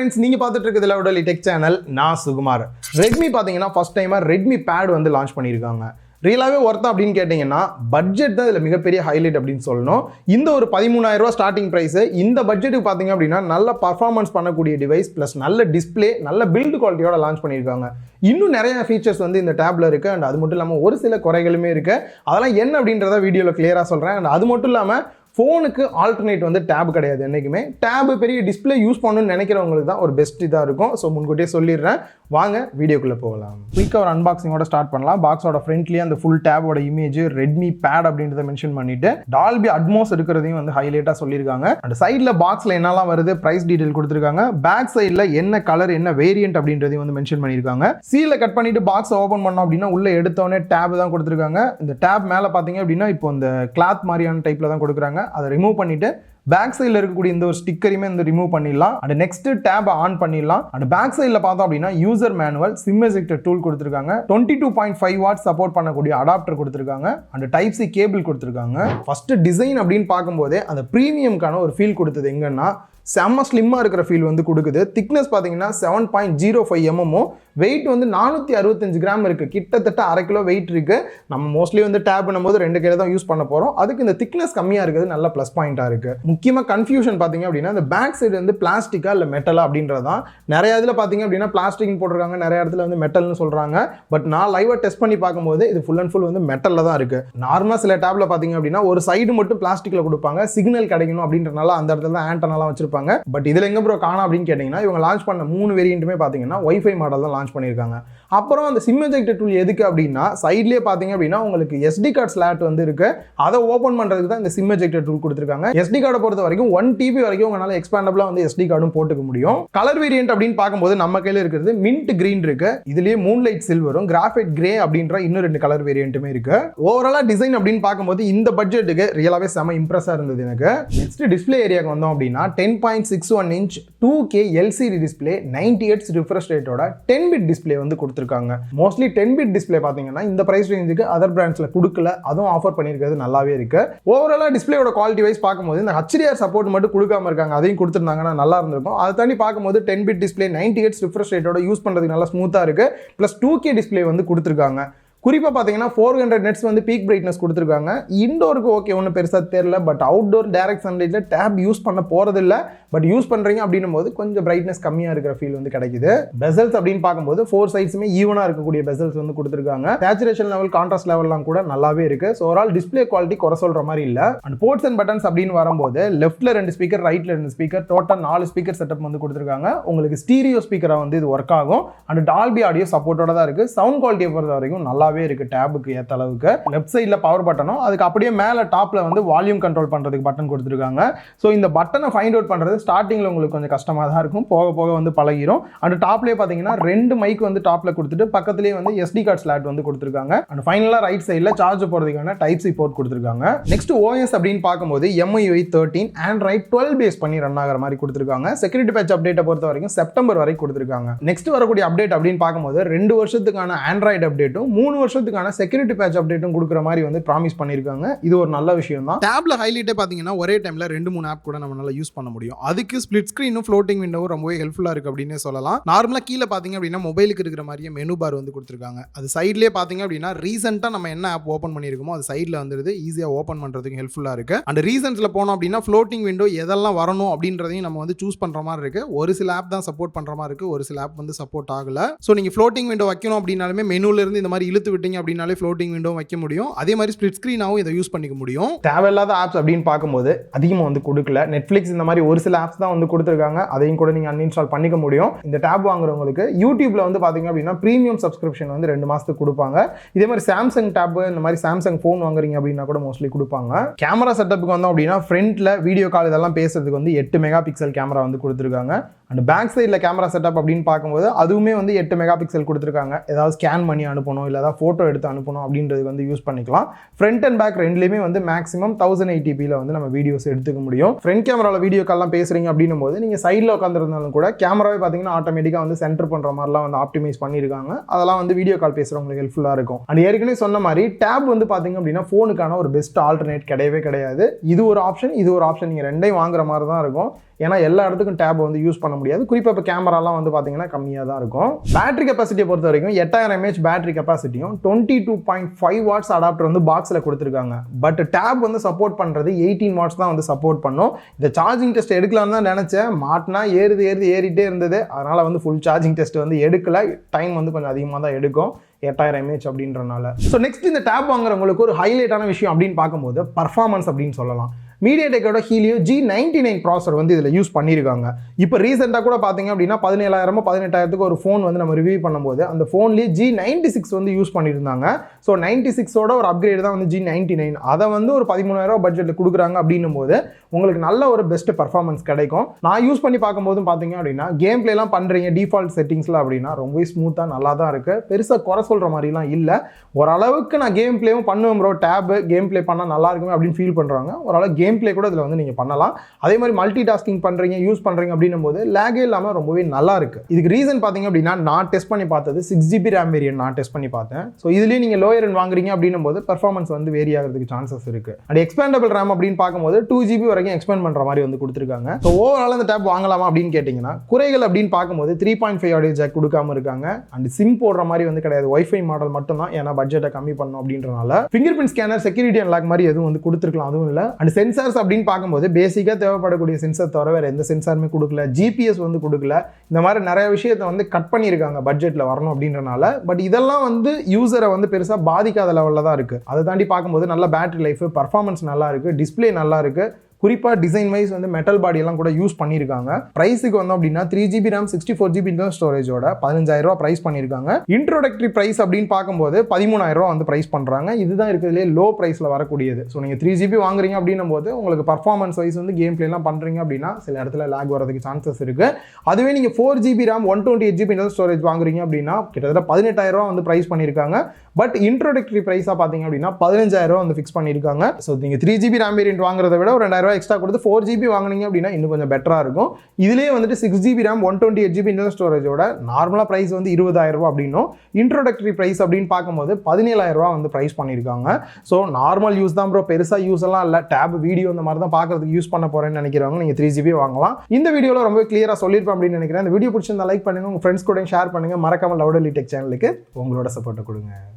friends, நீங்க பார்த்துட்டு இருக்கிறது LoudOli Tech Channel. நான் சுகுமார். Redmi பாத்தீங்கன்னா ஃபர்ஸ்ட் டைமா Redmi Pad வந்து லான்ச் பண்ணிருக்காங்க. ரியலாவே ஒர்த்தா அப்படின்னு கேட்டீங்கன்னா பட்ஜெட் தான் இதுல மிகப்பெரிய ஹைலைட் அப்படின்னு சொல்லணும். இந்த ஒரு 13000 ரூபாய் ஸ்டார்டிங் பிரைஸ். இந்த பட்ஜெட்டுக்கு பாத்தீங்க அப்படின்னா நல்ல பர்ஃபார்மன்ஸ் பண்ணக்கூடிய டிவைஸ் பிளஸ் நல்ல டிஸ்ப்ளே, நல்ல பில்ட் குவாலிட்டியோட லான்ச் பண்ணிருக்காங்க. இன்னும் நிறைய ஃபீச்சர்ஸ் வந்து இந்த டேப்ல இருக்கு. அண்ட் அது மட்டும் இல்லாம ஒரு சில குறைகளுமே இருக்கு. அதெல்லாம் என்ன அப்படின்றத வீடியோல கிளியரா சொல்றேன். அண்ட் அது மட்டும் இல்லாம ஃபோனுக்கு ஆல்டர்னேட் வந்து டேப் கிடையாது. என்றைக்குமே டேப் பெரிய டிஸ்பிளே யூஸ் பண்ணணும்னு நினைக்கிறவங்களுக்கு தான் ஒரு பெஸ்ட் இதாக இருக்கும். ஸோ முன்கூட்டியே சொல்லிடுறேன். வாங்க வீடியோக்குள்ளே போகலாம். குயிக்காக ஒரு அன்பாக்சிங்கோட ஸ்டார்ட் பண்ணலாம். பாக்ஸோட ஃப்ரண்ட்லேயே அந்த ஃபுல் டேபோட இமேஜ் ரெட்மி பேட் அப்படின்றத மென்ஷன் பண்ணிட்டு டால்பி அட்மோஸ் இருக்கிறதையும் வந்து ஹைலைட்டாக சொல்லியிருக்காங்க. அந்த சைடில் பாக்ஸில் என்னெல்லாம் வருது, ப்ரைஸ் டீடைல் கொடுத்துருக்காங்க. பேக் சைடில் என்ன கலர், என்ன வேரியன்ட் அப்படின்றதையும் வந்து மென்ஷன் பண்ணியிருக்காங்க. சீலை கட் பண்ணிட்டு பாக்ஸ் ஓப்பன் பண்ணோம் அப்படின்னா உள்ள எடுத்தோடனே டேப் தான் கொடுத்துருக்காங்க. இந்த டேப் மேலே பார்த்தீங்க அப்படின்னா இப்போ இந்த கிளாத் மாதிரியான டைப்பில் தான் கொடுக்குறாங்க. அதை ரிமூவ் பண்ணிட்டு பேக் சைடில் இருக்கக்கூடிய இந்த ஒரு ஸ்டிக்கரையுமே வந்து ரிமூவ் பண்ணிடலாம். அண்ட் நெக்ஸ்ட் டேப் ஆன் பண்ணிடலாம். அண்ட் பேக் சைடில் பார்த்தோம் அப்படின்னா user manual, sim ejector tool கொடுத்துருக்காங்க. 22.5 வாட் சப்போர்ட் பண்ணக்கூடிய அடாப்டர் கொடுத்துருக்காங்க. அண்ட் டைப் சி கேபிள் கொடுத்துருக்காங்க. ஃபர்ஸ்ட் டிசைன் அப்படின்னு பார்க்கும்போதே அந்த ப்ரீமியம்கான ஒரு ஃபீல் கொடுத்தது எங்கன்னா செம்ம ஸ்லிம்மாக இருக்கிற ஃபீல் வந்து கொடுக்குது. திக்னஸ் பார்த்தீங்கன்னா 7.05 mm, வெயிட் வந்து 465 கிராம் இருக்குது. கிட்டத்தட்ட அரை கிலோ வெயிட் இருக்குது. நம்ம மோஸ்ட்லி வந்து டேப் பண்ணும்போது 2 கிலோ தான் யூஸ் பண்ண போகிறோம். அதுக்கு இந்த திக்னஸ் கம்மியாக இருக்குது நல்ல ப்ளஸ் பாயிண்ட்டாக இருக்குது. முக்கியமாக கன்ஃபியூஷன் பார்த்தீங்க அப்படின்னா இந்த பேக் சைடு வந்து பிளாஸ்டிக்கா இல்லை மெட்டலா அப்படின்றது தான். நிறைய இதில் பார்த்தீங்க அப்படின்னா பிளாஸ்டிக்னு போட்டிருக்காங்க, நிறைய இடத்துல வந்து மெட்டல்னு சொல்கிறாங்க. பட் நான் லைவாக டெஸ்ட் பண்ணி பார்க்கும்போது இது ஃபுல் அண்ட் ஃபுல் வந்து மெட்டலில் தான் இருக்குது. நார்மலாக சில டேப்ல பார்த்தீங்க அப்படின்னா ஒரு சைடு மட்டும் பிளாஸ்டிக்கில் கொடுப்பாங்க, சிக்னல் கிடைக்கணும் அப்படின்றனால அந்த இடத்துல தான் ஆண்டனாலாம் வச்சிருப்பாங்க. பட் இதுல எங்க ப்ரோ காணோம் அப்படின்னு கேட்டீங்கன்னா இவங்க லான்ச் பண்ண 3 வேரியண்ட்டுமே பாத்தீங்கன்னா வைஃபை மாடல் தான் லான்ச் பண்ணிருக்காங்க. அப்புறம் அந்த சிம் எஜெக்டர் டூல் எதுக்கு அப்படின்னா சைட்லயே பாத்தீங்க அப்படின்னா உங்களுக்கு SD கார்டு ஸ்லாட் வந்து இருக்கு. அதை ஓபன் பண்றதுக்கு தான் இந்த சிம் எஜெக்டர் டூல் கொடுத்துருக்காங்க. SD கார்டை பொறுத்த வரைக்கும் 1 TB வரைக்கும் உங்களால எக்ஸ்பாண்டபிளா வந்து SD கார்டும் போட்டுக்க முடியும். கலர் வேரியன்ட் அப்படின்னு பார்க்கும்போது நம்ம கையில இருக்கிறது மின்ட் கிரீன் இருக்கு. இதுலயே மூன்லைட் சில்வரும் கிராஃபைட் கிரே அப்படின்ற இன்னும் 2 கலர் வேரியண்ட்டுமே இருக்கு. ஓவராலா டிசைன் அப்படின்னு பார்க்கும்போது இந்த பட்ஜெட்டுக்கு ரியலாவே செம இம்ப்ரெஸ்ஸா இருந்தது எனக்கு. நெக்ஸ்ட் டிஸ்பிளே ஏரியாக்கு வந்தோம் அப்படின்னா 10.61 inch 2K LCD display 90 Hz refresh ரேட்டோட 10 பிட் டிஸ்பிளே வந்து கொடுத்துருக்காங்க. மோஸ்ட்லி 10 பிட் டிஸ்பிளே பாத்தீங்கன்னா இந்த பிரைஸ் ரேஞ்சுக்கு அதர் பிராண்ட்ஸ்ல கொடுக்கல, அதுவும் ஆஃபர் பண்ணிருக்கிறது நல்லாவே இருக்கு. ஓவராலா டிஸ்பிளேயோட குவாலிட்டி வைஸ் பார்க்கும்போது இந்த HDR சப்போர்ட் மட்டும் கொடுக்காம இருக்காங்க, அதையும் கொடுத்துருந்தாங்கன்னா நல்லா இருந்திருக்கும். அதை தாண்டி பார்க்கும்போது 10 பிட் டிஸ்பிளே 90 Hz ரிஃப்ரெஷ் ரேட்டோட யூஸ் பண்றதுக்கு நல்லா ஸ்மூத்தா இருக்கு. பிளஸ் 2K டிஸ்பிளே வந்து கொடுத்துருக்காங்க. குறிப்பாக பார்த்தீங்கன்னா 400 நெட்ஸ் வந்து பீக் பிரைட்னஸ் கொடுத்துருக்காங்க. இண்டோருக்கு ஓகே ஒன்றும் பெருசாக தெரியல. பட் அவுட்டோர் டைரக்ட் சன்லைட்ல டேப் யூஸ் பண்ண போறதில்ல. பட் யூஸ் பண்றீங்க அப்படின்னும் போது கொஞ்சம் பிரைட்னஸ் கம்மியாக இருக்கிற ஃபீல் வந்து கிடைக்குது. பெசல்ஸ் அப்படின்னு பார்க்கும்போது 4 சைட்ஸுமே ஈவனாக இருக்கக்கூடிய பெசல்ஸ் வந்து கொடுத்துருக்காங்க. சேச்சுரேஷன் லெவல், கான்ட்ராஸ்ட் லெவல்லாம் கூட நல்லாவே இருக்கு. ஸோ ஓவரால் டிஸ்பிளே குவாலிட்டி குறை சொல்ற மாதிரி இல்லை. அண்ட் போர்ட்ஸ் அண்ட் பட்டன்ஸ் அப்படின்னு வரும்போது லெஃப்ட்ல 2 ஸ்பீக்கர், ரைட்ல 2 ஸ்பீக்கர், டோட்டல் 4 ஸ்பீக்கர் செட்டப் வந்து கொடுத்துருக்காங்க. உங்களுக்கு ஸ்டீரியோ ஸ்பீக்கரா வந்து இது ஒர்க் ஆகும். அண்ட் டால்பி ஆடியோ சப்போர்ட்டோட தான் இருக்கு. சவுண்ட் குவாலிட்டியை பொறுத்த வரைக்கும் நல்லாவே இருக்கு. டேபுக்கு ஏத்த அளவுக்கு லெஃப்ட் சைடுல பவர் பட்டனும் அதுக்கு அப்படியே மேல டாப்ல வந்து வால்யூம் கண்ட்ரோல் பண்றதுக்கு பட்டன் கொடுத்துருக்காங்க. சோ இந்த பட்டனை ஃபைண்ட் அவுட் பண்றது ஸ்டார்டிங்ல உங்களுக்கு கொஞ்சம் கஷ்டமா தான் இருக்கும், போக போக வந்து பழகிரும். அண்ட் டாப்லயே பாத்தீங்கன்னா 2 மைக் வந்து டாப்ல கொடுத்துட்டு பக்கத்துலயே வந்து SD கார்டு ஸ்லாட் வந்து கொடுத்துருக்காங்க. அண்ட் ஃபைனலா ரைட் சைடுல சார்ஜ் போறதுக்கான டைப் சி போர்ட் கொடுத்துருக்காங்க. நெக்ஸ்ட் OS அப்படின்னு பார்க்கும்போது MIUI 13 Android 12 பேஸ் பண்ணி ரன் ஆகிற மாதிரி கொடுத்துருக்காங்க. செக்யூரிட்டி பேட்ச் அப்டேட்டை பொறுத்த வரைக்கும் செப்டம்பர் வரைக்கும் கொடுத்துருக்காங்க. நெக்ஸ்ட் வரக்கூடிய அப்டேட் அப்படின்னு பார்க்கும்போது 2 வருஷத்துக்கான Android அப்டேட்டும் 3 வருஷத்துக்கான செக்யூரிட்டி பேட்ச் அப்டேட்டும் கொடுக்குற மாதிரி வந்து ப்ராமிஸ் பண்ணிருக்காங்க. இது ஒரு நல்ல விஷயம் தான். டேப்ல ஹைலைட்டே பாத்தீங்கன்னா ஒரே டைம்ல 2-3 ஆப் கூட நம்மளால யூஸ் பண்ண முடியும். அதுக்கு ஸ்பிளிட் ஸ்கிரீனும் ஃப்ளோட்டிங் விண்டோவும் ரொம்பவே ஹெல்ப்ஃபுல்லா இருக்கு அப்படினே சொல்லலாம். நார்மலா கீழ பாத்தீங்க அப்படின்னா மொபைலுக்கு இருக்கிற மாதிரியே மெனு பார் வந்து கொடுத்திருக்காங்க. அது சைடுலயே பாத்தீங்க அப்படின்னா ரீசன்ட்டா நம்ம என்ன ஆப் ஓபன் பண்ணிருக்கோமோ அது சைடுல வந்துருது. ஈஸியா ஓபன் பண்றதுக்கு ஹெல்ப்ஃபுல்லா இருக்கு. அண்ட் ரீசன்ஸ்ல போனோம் அப்படின்னா ஃப்ளோட்டிங் விண்டோ எதெல்லாம் வரணும் அப்படின்றதையும் நம்ம வந்து சூஸ் பண்ற மாதிரி இருக்கு. ஒரு சில ஆப் தான் சப்போர்ட் பண்ற மாதிரி இருக்கு, ஒரு சில ஆப் வந்து சப்போர்ட் ஆகல. சோ நீங்க ஃப்ளோட்டிங் விண்டோ வைக்கணும் அப்படினாலுமே மெனுல இருந்து இந்த மாதிரி இழுத்து விட்டீங்க அப்படினாலே ஃப்ளோட்டிங் விண்டோ வைக்க முடியும். அதே மாதிரி ஸ்பிளிட் ஸ்கிரீனாவும் இதை யூஸ் பண்ணிக்க முடியும். தேவையில்லாத ஆப்ஸ் அப்படின்னு பார்க்கும்போது அதிகமாக வந்து கொடுக்கல. நெட்ஃபிளிக்ஸ் இந்த மாதிரி ஒரு சில ஆப்ஸ் தான் வந்து கொடுத்துருக்காங்க. அதையும் கூட நீங்க அன்இன்ஸ்டால் பண்ணிக்க முடியும். இந்த டேப் வாங்குறவங்களுக்கு யூடியூப்ல வந்து பாத்தீங்க அப்படின்னா பிரீமியம் சப்ஸ்கிரிப்ஷன் வந்து 2 மாசத்துக்கு கொடுப்பாங்க. இதே மாதிரி சாம்சங் டேப், இந்த மாதிரி சாம்சங் போன் வாங்குறீங்க அப்படின்னா கூட மோஸ்ட்லி கொடுப்பாங்க. கேமரா செட்டப்புக்கு வந்தோம் அப்படின்னா ஃப்ரண்ட்ல வீடியோ கால் இதெல்லாம் பேசுறதுக்கு வந்து 8 மெகா பிக்சல் கேமரா வந்து கொடுத்துருக்காங்க. அண்ட் பேக் சைடில் கேமரா செட்டப் அப்படின்னு பார்க்கும்போது அதுவுமே வந்து 8 மெகா பிக்சல் கொடுத்துருக்காங்க. ஏதாவது ஸ்கேன் பண்ணி அனுப்பணும், இல்லை ஏதாவது ஃபோட்டோ எடுத்து அனுப்பணும் அப்படின்றது வந்து யூஸ் பண்ணிக்கலாம். ஃப்ரண்ட் அண்ட் பேக் ரெண்டுலேயுமே வந்து மேக்ஸிமம் 1080pல வந்து நம்ம வீடியோஸ் எடுத்துக்க முடியும். ஃப்ரண்ட் கேமராவில் வீடியோ கால்லாம் பேசுறீங்க அப்படின்னும் போது நீங்கள் சைடில் உட்காந்துருந்தாலும் கூட கேமராவே பார்த்தீங்கன்னா ஆட்டோமேட்டிக்காக வந்து சென்டர் பண்ணுற மாதிரிலாம் வந்து ஆப்டிமைஸ் பண்ணியிருக்காங்க. அதெல்லாம் வந்து வீடியோ கால் பேசுகிறவங்களுக்கு ஹெல்ப்ஃபுல்லாக இருக்கும். அண்ட் ஏற்கனவே சொன்ன மாதிரி டேப் வந்து பார்த்தீங்க அப்படின்னா ஃபோனுக்கான ஒரு பெஸ்ட் ஆல்டர்னேட் கிடையவே கிடையாது. இது ஒரு ஆப்ஷன், இது ஒரு ஆப்ஷன், நீங்கள் ரெண்டையும் வாங்குற மாதிரி தான் இருக்கும். ஏன்னா எல்லா இடத்துக்கும் டேப் வந்து யூஸ் பண்ண முடியாது. குறிப்பாக இப்போ கேமராலாம் வந்து பார்த்தீங்கன்னா கம்மியாக தான் இருக்கும். பேட்டரி கெப்பாசிட்டியை பொறுத்த வரைக்கும் 8000 mAh பேட்டரி கெப்பாசிட்டியும் 22.5 வாட்ஸ் அடாப்டர் வந்து பாக்ஸில் கொடுத்துருக்காங்க. பட் டேப் வந்து சப்போர்ட் பண்ணுறது 18 வாட்ஸ் தான் வந்து சப்போர்ட் பண்ணும். இந்த சார்ஜிங் டெஸ்ட் எடுக்கலாம்னு தான் நினச்சேன். மாட்டினா ஏறிட்டே இருந்தது. அதனால் வந்து ஃபுல் சார்ஜிங் டெஸ்ட் வந்து எடுக்கல. டைம் வந்து கொஞ்சம் அதிகமாக தான் எடுக்கும் 8000 mAh அப்படின்றனால. ஸோ நெக்ஸ்ட் இந்த டேப் வாங்குறவங்களுக்கு ஒரு ஹைலைட்டான விஷயம் அப்படின்னு பார்க்கும்போது பர்ஃபார்மன்ஸ் அப்படின்னு சொல்லலாம். மீடியாடெக்கோட ஹீலியோ G99 ப்ராசர் வந்து இதில் யூஸ் பண்ணியிருக்காங்க. இப்போ ரீசெண்டாக கூட பார்த்தீங்க அப்படின்னா 17,000 18,000க்கு ஒரு ஃபோன் வந்து நம்ம ரிவ்யூ பண்ணும்போது அந்த ஃபோன்லேயே G96 வந்து யூஸ் பண்ணியிருந்தாங்க. ஸோ 96ஓட ஒரு அப்கிரேட் தான் வந்து G99. அதை வந்து ஒரு 13,000 பட்ஜெட்டில் கொடுக்குறாங்க அப்படின்னும் போது உங்களுக்கு நல்ல ஒரு பெஸ்ட் பர்ஃபார்மன்ஸ் கிடைக்கும். நான் யூஸ் பண்ணி பார்க்கும்போதும் பார்த்தீங்க அப்படின்னா கேம் பிளேலாம் பண்ணுறீங்க டிஃபால்ட் செட்டிங்ஸில் அப்படின்னா ரொம்பவே ஸ்மூத்தாக நல்லா தான் இருக்குது. பெருசாக குறை சொல்கிற மாதிரிலாம் இல்லை. ஓரளவுக்கு நான் கேம் பிளேவும் பண்ணுவேன் ப்ரோ, டேப் கேம் பிளே பண்ணால் நல்லா இருக்குமே அப்படின்னு ஃபீல் பண்ணுறாங்க. ஓரளவு கேம் பிளே கூட இதில் வந்து நீங்கள் பண்ணலாம். அதே மாதிரி மல்டி டாஸ்கிங் பண்ணுறீங்க யூஸ் பண்ணுறீங்க அப்படின்னும் போது லேகே இல்லாமல் ரொம்பவே நல்லா இருக்குது. இதுக்கு ரீசன் பார்த்தீங்க அப்படின்னா நான் டெஸ்ட் பண்ணி பார்த்தது 6GB RAM வேரியன்ட் நான் டெஸ்ட் பண்ணி பார்த்தேன். ஸோ இதுலேயே நீங்கள் லோயர் எண்ட் வாங்குறீங்க அப்படின்னும் போது பர்ஃபார்மன்ஸ் வந்து வேரி ஆகிறதுக்கு சான்சஸ் இருக்குது. அண்ட் எக்ஸ்பேண்டபிள் RAM அப்படின்னு பார்க்கும்போது 2GB வரைக்கும் எக்ஸ்பேண்ட் பண்ணுற மாதிரி வந்து கொடுத்துருக்காங்க. ஸோ ஓவரால் இந்த டேப் வாங்கலாமா அப்படின்னு கேட்டிங்கன்னா குறைகள் அப்படின்னு பார்க்கும்போது 3.5 ஆடியோ ஜாக் கொடுக்காம இருக்காங்க. அண்ட் சிம் போடுற மாதிரி வந்து கிடையாது. வைஃபை மாடல் மட்டும் தான், ஏன்னா பட்ஜெட்டை கம்மி பண்ணணும் அப்படின்றனால. Finger print scanner security unlock மாதிரி எதுவும் வந்து கொடுத்துருக்கலாம், அதுவும் இல்லை. அண்ட் சென்சார்ஸ் அப்படின்னு பார்க்கும்போது பேசிக்காக தேவைப்படக்கூடிய சென்சார் தவிர வேறு எந்த சென்சாருமே கொடுக்கல. ஜிபிஎஸ் வந்து கொடுக்கல. இந்த மாதிரி நிறைய விஷயத்தை வந்து கட் பண்ணியிருக்காங்க பட்ஜெட்டில் வரணும் அப்படின்றனால. பட் இதெல்லாம் வந்து யூசரை வந்து பெருசாக பாதிக்காத லெவலில் தான் இருக்குது. அதை தாண்டி பார்க்கும்போது நல்ல பேட்டரி லைஃப், பர்ஃபார்மன்ஸ் நல்லா இருக்குது, டிஸ்பிளே நல்லா இருக்குது. குறிப்பாக டிசைன் வைஸ் வந்து மெட்டல் பாடியெல்லாம் கூட யூஸ் பண்ணியிருக்காங்க. ப்ரைஸுக்கு வந்தோம் அப்படின்னா 3GB RAM 64GB இன்டர்னல் ஸ்டோரேஜோட 15,000 ப்ரைஸ் பண்ணியிருக்காங்க. இன்ட்ரோடக்டரி ப்ரைஸ் அப்படின்னு பார்க்கும்போது 13,000 வந்து ப்ரைஸ் பண்ணுறாங்க. இதுதான் இருக்கிறதுலே லோ ப்ரைஸில் வரக்கூடியது. ஸோ நீங்கள் 3GB வாங்குறீங்க அப்படின்னும் போது உங்களுக்கு பர்ஃபார்மன்ஸ் வைஸ் வந்து கேம் பிளேலாம் பண்ணுறீங்க அப்படின்னா சில இடத்துல லேக் வரதுக்கு சான்சஸ் இருக்குது. அதுவே நீங்கள் 4GB RAM 128GB internal storage வாங்குறீங்க அப்படின்னா கிட்டத்தட்ட 18,000 வந்து ப்ரைஸ் பண்ணியிருக்காங்க. பட் இன்ட்ரோடக்டரி ப்ரைஸாக பார்த்தீங்க அப்படின்னா 15,000 வந்து ஃபிக்ஸ் பண்ணியிருக்காங்க. ஸோ நீங்கள் 3GB RAM வேரியன்ட் வாங்குறத விட ஒரு 2,000 எக்ஸ்ட்ரா கொடுத்து 4GB வாங்குனீங்க அப்படின்னா இன்னும் கொஞ்சம் பெட்டராக இருக்கும். இதுலேயே வந்துட்டு 6GB RAM 128GB இன்டர்னல் ஸ்டோரேஜோட நார்மலாக ப்ரைஸ் வந்து 20,000 அப்படின்னும் இன்ட்ரோடக்டரி ப்ரைஸ் அப்படின்னு பார்க்கும்போது 17,000 வந்து ப்ரைஸ் பண்ணியிருக்காங்க. ஸோ நார்மல் யூஸ் தான் ப்ரோ, பெருசாக யூஸ் எல்லாம் இல்லை. டேப் வீடியோ இந்த மாதிரி தான் பார்க்கறதுக்கு யூஸ் பண்ண போகிறேன்னு நினைக்கிறவங்க நீங்கள் 3GB வாங்கலாம். இந்த வீடியோவில் ரொம்ப கிளியராக சொல்லியிருப்பேன் அப்படின்னு நினைக்கிறேன். இந்த வீடியோ பிடிச்சிருந்தா லைக் பண்ணுங்கள், உங்கள் ஃப்ரெண்ட்ஸ் கூட ஷேர் பண்ணுங்கள். மறக்காமல் LoudOli டெக் சேனலுக்கு உங்களோட சப்போர்ட்டை கொடுங்க.